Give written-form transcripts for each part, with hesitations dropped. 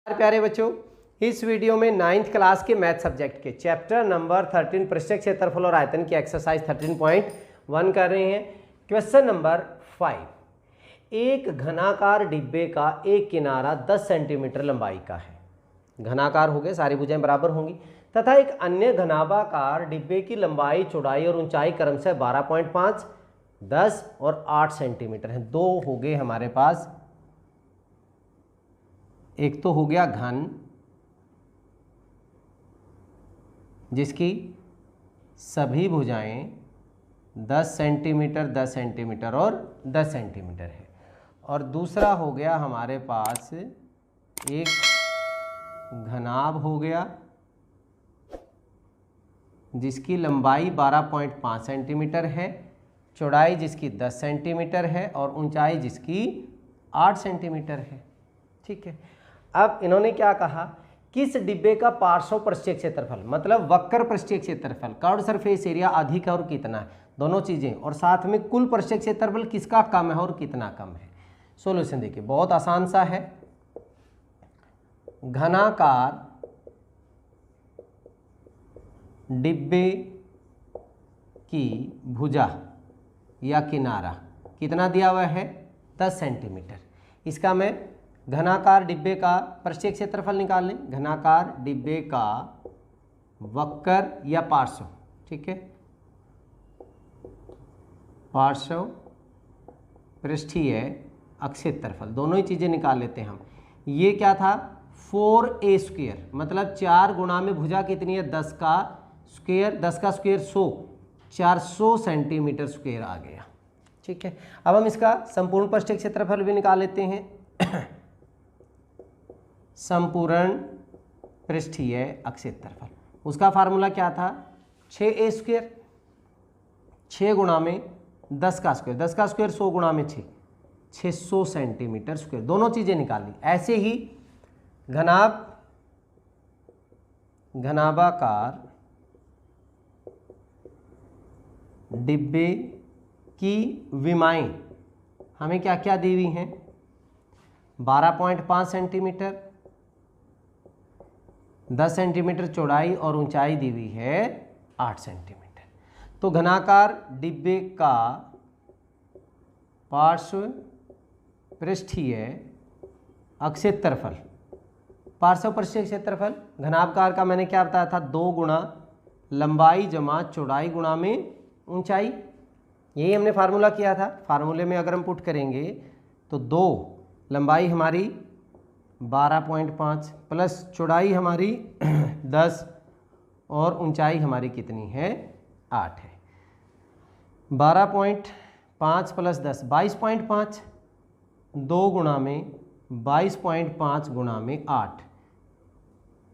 प्यारे बच्चों, इस वीडियो में 9th क्लास के मैथ सब्जेक्ट के चैप्टर नंबर 13 पृष्ठक क्षेत्रफल और आयतन की एक्सरसाइज 13.1 कर रहे हैं। क्वेश्चन नंबर 5, एक घनाकार डिब्बे का एक किनारा 10 सेंटीमीटर लंबाई का है। घनाकार हो गए, सारी भुजाएं बराबर होंगी, तथा एक अन्य घनाभाकार डिब्बे की लंबाई, चौड़ाई और ऊंचाई क्रमशः 12.5, 10 और 8 सेंटीमीटर है। दो हो गए हमारे पास, एक तो हो गया घन जिसकी सभी भुजाएं 10 सेंटीमीटर, 10 सेंटीमीटर और 10 सेंटीमीटर है, और दूसरा हो गया हमारे पास एक घनाभ हो गया जिसकी लंबाई 12.5 सेंटीमीटर है, चौड़ाई जिसकी 10 सेंटीमीटर है और ऊंचाई जिसकी 8 सेंटीमीटर है। ठीक है, अब इन्होंने क्या कहा, किस डिब्बे का पार्श्व पृष्ठीय क्षेत्रफल मतलब वक्र पृष्ठीय क्षेत्रफल, कर्व्ड सरफेस एरिया अधिक है और कितना है, दोनों चीजें, और साथ में कुल पृष्ठीय क्षेत्रफल किसका कम है और कितना कम है। सॉल्यूशन देखिए, बहुत आसान सा है। घनाकार डिब्बे की भुजा या किनारा कितना दिया हुआ है, 10 सेंटीमीटर। इसका मैं घनाकार डिब्बे का पृष्ठीय क्षेत्रफल निकाल लें। घनाकार डिब्बे का वक्र या पार्श्व, ठीक है, पार्श्व पृष्ठीय अक्षेत्रफल, दोनों ही चीजें निकाल लेते हैं हम। ये क्या था, 4a², मतलब 4 गुणा में भुजा कितनी है, 10 का स्क्वायर, 10 का स्क्वायर 100, 400 सेंटीमीटर स्क्वायर आ गया। ठीक है, अब हम इसका संपूर्ण पृष्ठीय क्षेत्रफल भी निकाल लेते हैं। संपूर्ण पृष्ठीय अक्षेत्रफल, उसका फार्मूला क्या था, 6a², 6 गुणा में 10 का स्क्वायर, 10 का स्क्वायर 100 गुणा में 6, 600 सेंटीमीटर स्क्वायर, दोनों चीजें निकाल ली। ऐसे ही घनाभाकार डिब्बे की विमाएं हमें क्या क्या दी हुई हैं, 12.5 सेंटीमीटर, 10 सेंटीमीटर चौड़ाई और ऊंचाई दी हुई है 8 सेंटीमीटर। तो घनाकार डिब्बे का पार्श्व पृष्ठीय अक्षेत्रफल, पार्श्व पृष्ठीय क्षेत्रफल घनाभकार का मैंने क्या बताया था, 2 गुणा लंबाई जमा चौड़ाई गुणा में ऊंचाई, यही हमने फार्मूला किया था। फार्मूले में अगर हम पुट करेंगे तो 2 लंबाई हमारी 12.5 प्लस चौड़ाई हमारी 10 और ऊंचाई हमारी कितनी है, 8 है। 12.5 प्लस 10 22.5, 2 गुणा में 22.5 गुणा में 8,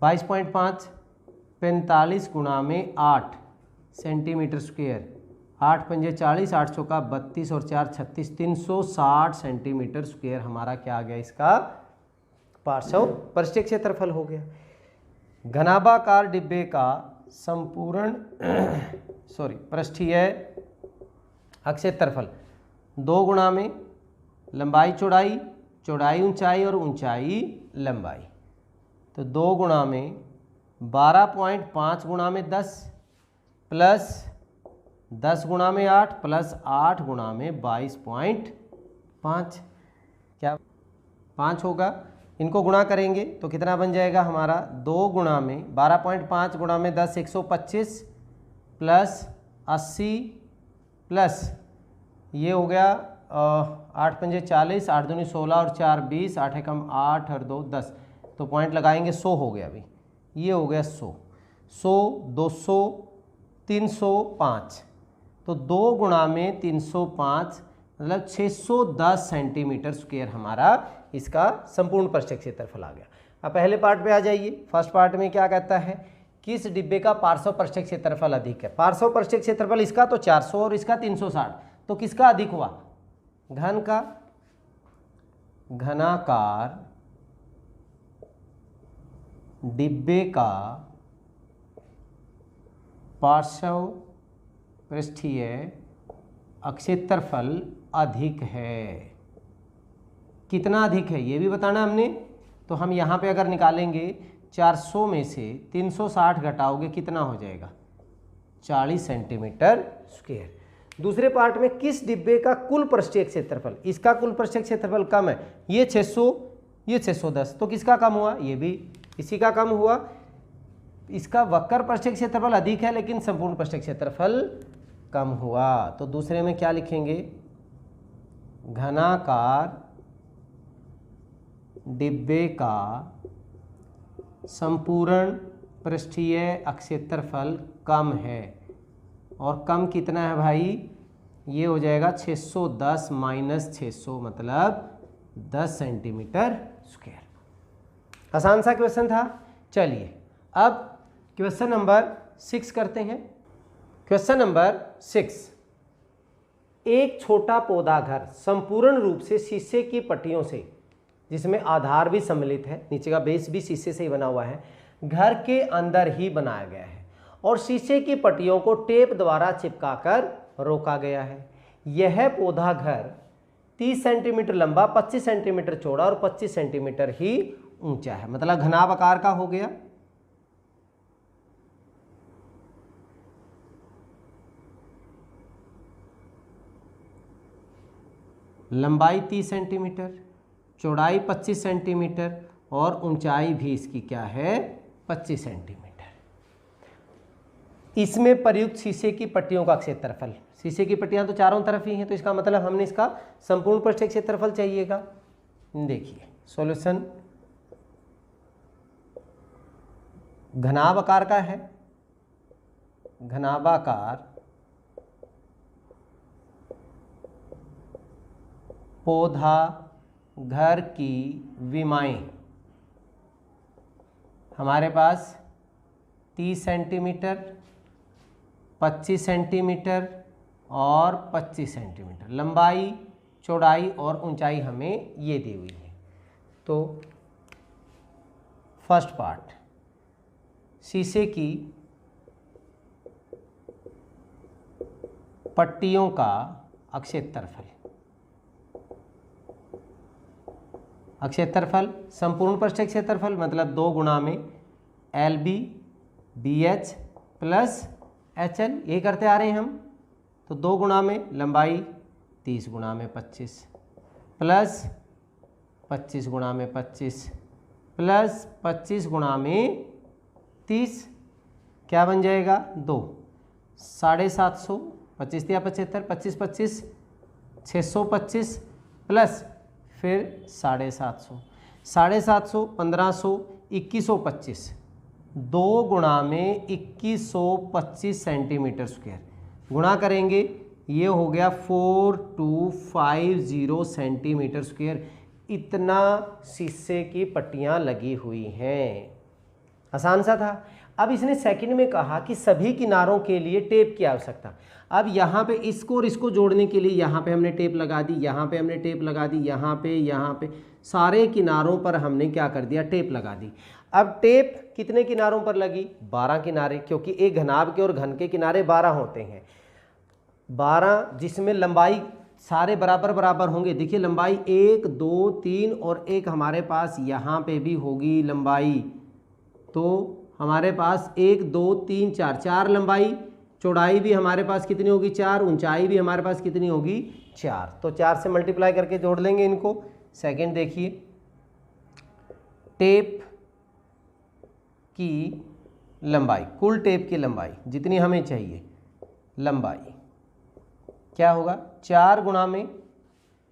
22.5 45 गुणा में 8 सेंटीमीटर स्क्वायर, 8 पंजे 40, 8 चौका 32 और 4 36, 360 सेंटीमीटर स्क्वायर हमारा क्या आ गया, इसका पार्श्व पृष्ठीय क्षेत्रफल हो गया। घनाभाकार डिब्बे का संपूर्ण पृष्ठीय अक्षेत्रफल 2 गुणा में लंबाई चौड़ाई, चौड़ाई ऊंचाई और ऊंचाई लंबाई, तो 2 गुणा में 12.5 गुणा में 10 प्लस 10 गुणा में 8 प्लस 8 गुणा में 22.5, क्या 5 होगा। इनको गुणा करेंगे तो कितना बन जाएगा हमारा, 2 गुणा में 12.5 गुणा में 10 125 प्लस 80 प्लस ये हो गया 8 पंजे 40, 8 दूनी 16 और 4 20, 8 एकम 8 और 2 10, तो पॉइंट लगाएंगे 100 हो गया। अभी ये हो गया 100, 200 305, तो 2 गुणा में 305 मतलब 610 सेंटीमीटर स्क्वायर हमारा इसका संपूर्ण पृष्ठीय क्षेत्रफल आ गया। अब पहले पार्ट पे आ जाइए। फर्स्ट पार्ट में क्या कहता है, किस डिब्बे का पार्श्व पृष्ठीय क्षेत्रफल अधिक है। पार्श्व पृष्ठीय क्षेत्रफल इसका तो 400 और इसका 360, तो किसका अधिक हुआ, घन का। घनाकार डिब्बे का पार्श्व पृष्ठीय अक्षेत्रफल अधिक है। कितना अधिक है ये भी बताना हमने, तो हम यहाँ पे अगर निकालेंगे 400 में से 360 घटाओगे कितना हो जाएगा 40 सेंटीमीटर स्क्वायर। दूसरे पार्ट में किस डिब्बे का कुल पृष्ठीय क्षेत्रफल, इसका कुल पृष्ठीय क्षेत्रफल कम है, ये 600 ये 610, तो किसका कम हुआ, ये भी इसी का कम हुआ। इसका वक्र पृष्ठीय क्षेत्रफल अधिक है लेकिन संपूर्ण पृष्ठीय क्षेत्रफल कम हुआ। तो दूसरे में क्या लिखेंगे, घनाकार डिब्बे का संपूर्ण पृष्ठीय क्षेत्रफल कम है, और कम कितना है भाई, ये हो जाएगा 610 माइनस 600 मतलब 10 सेंटीमीटर स्क्वायर। आसान सा क्वेश्चन था। चलिए अब क्वेश्चन नंबर 6 करते हैं। क्वेश्चन नंबर 6, एक छोटा पौधा घर संपूर्ण रूप से शीशे की पट्टियों से, जिसमें आधार भी सम्मिलित है, नीचे का बेस भी शीशे से ही बना हुआ है, घर के अंदर ही बनाया गया है और शीशे की पट्टियों को टेप द्वारा चिपकाकर रोका गया है। यह पौधा घर 30 सेंटीमीटर लंबा, 25 सेंटीमीटर चौड़ा और 25 सेंटीमीटर ही ऊंचा है, मतलब घनाभ आकार का हो गया। लंबाई 30 सेंटीमीटर, चौड़ाई 25 सेंटीमीटर और ऊंचाई भी इसकी क्या है 25 सेंटीमीटर। इसमें प्रयुक्त शीशे की पट्टियों का क्षेत्रफल, शीशे की पट्टियां तो चारों तरफ ही हैं, तो इसका मतलब हमने इसका संपूर्ण पृष्ठीय क्षेत्रफल चाहिएगा। देखिए सॉल्यूशन, घनाभाकार का है, घनाभाकार पौधा घर की विमाएं हमारे पास 30 सेंटीमीटर, 25 सेंटीमीटर और 25 सेंटीमीटर, लंबाई चौड़ाई और ऊंचाई हमें ये दी हुई है। तो फर्स्ट पार्ट, शीशे की पट्टियों का क्षेत्रफल, क्षेत्रफल संपूर्ण पृष्ठीय क्षेत्रफल मतलब 2 गुणा में LB BH प्लस HL, यही करते आ रहे हैं हम। तो 2 गुणा में लंबाई 30 गुणा में 25 प्लस 25 गुणा में 25 प्लस 25 गुणा में 30, क्या बन जाएगा 2, 750, 25 या 75, 25 25 625 प्लस फिर 750, 750 1500 2125, 2 गुणा में 2125 सेंटीमीटर स्क्वायर, गुणा करेंगे ये हो गया 4250 सेंटीमीटर स्क्वायर। इतना शीशे की पट्टियां लगी हुई हैं। आसान सा था। अब इसने सेकंड में कहा कि सभी किनारों के लिए टेप की आवश्यकता। अब यहाँ पे इसको और इसको जोड़ने के लिए यहाँ पे हमने टेप लगा दी, यहाँ पे हमने टेप लगा दी, यहाँ पे सारे किनारों पर हमने क्या कर दिया टेप लगा दी। अब टेप कितने किनारों पर लगी 12 किनारे, क्योंकि एक घनाभ के और घन के किनारे 12 होते हैं, 12 जिसमें लंबाई सारे बराबर बराबर होंगे। देखिए लंबाई 1 2 3 और एक हमारे पास यहाँ पे भी होगी लंबाई, तो हमारे पास 1 2 3 4 4 लंबाई, चौड़ाई भी हमारे पास कितनी होगी 4, ऊंचाई भी हमारे पास कितनी होगी 4, तो 4 से मल्टीप्लाई करके जोड़ लेंगे इनको। सेकंड देखिए, टेप की लंबाई, कुल टेप की लंबाई जितनी हमें चाहिए, लंबाई क्या होगा 4 गुणा में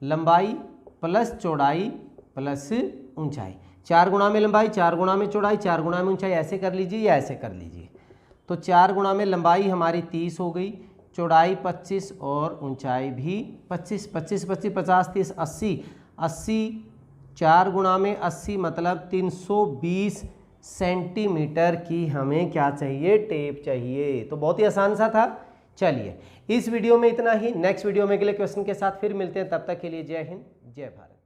लंबाई प्लस चौड़ाई प्लस ऊंचाई, 4 गुणा में लंबाई 4 गुणा में चौड़ाई 4 गुणा में ऊंचाई, ऐसे कर लीजिए या ऐसे कर लीजिए। तो 4 गुणा में लंबाई हमारी 30 हो गई, चौड़ाई 25 और ऊंचाई भी 25, 25 25 50 30 80 80, 4 गुणा में 80 मतलब 320 सेंटीमीटर की हमें क्या चाहिए टेप चाहिए। तो बहुत ही आसान सा था। चलिए इस वीडियो में इतना ही, नेक्स्ट वीडियो में अगले क्वेश्चन के साथ फिर मिलते हैं, तब तक के लिए जय हिंद जय भारत।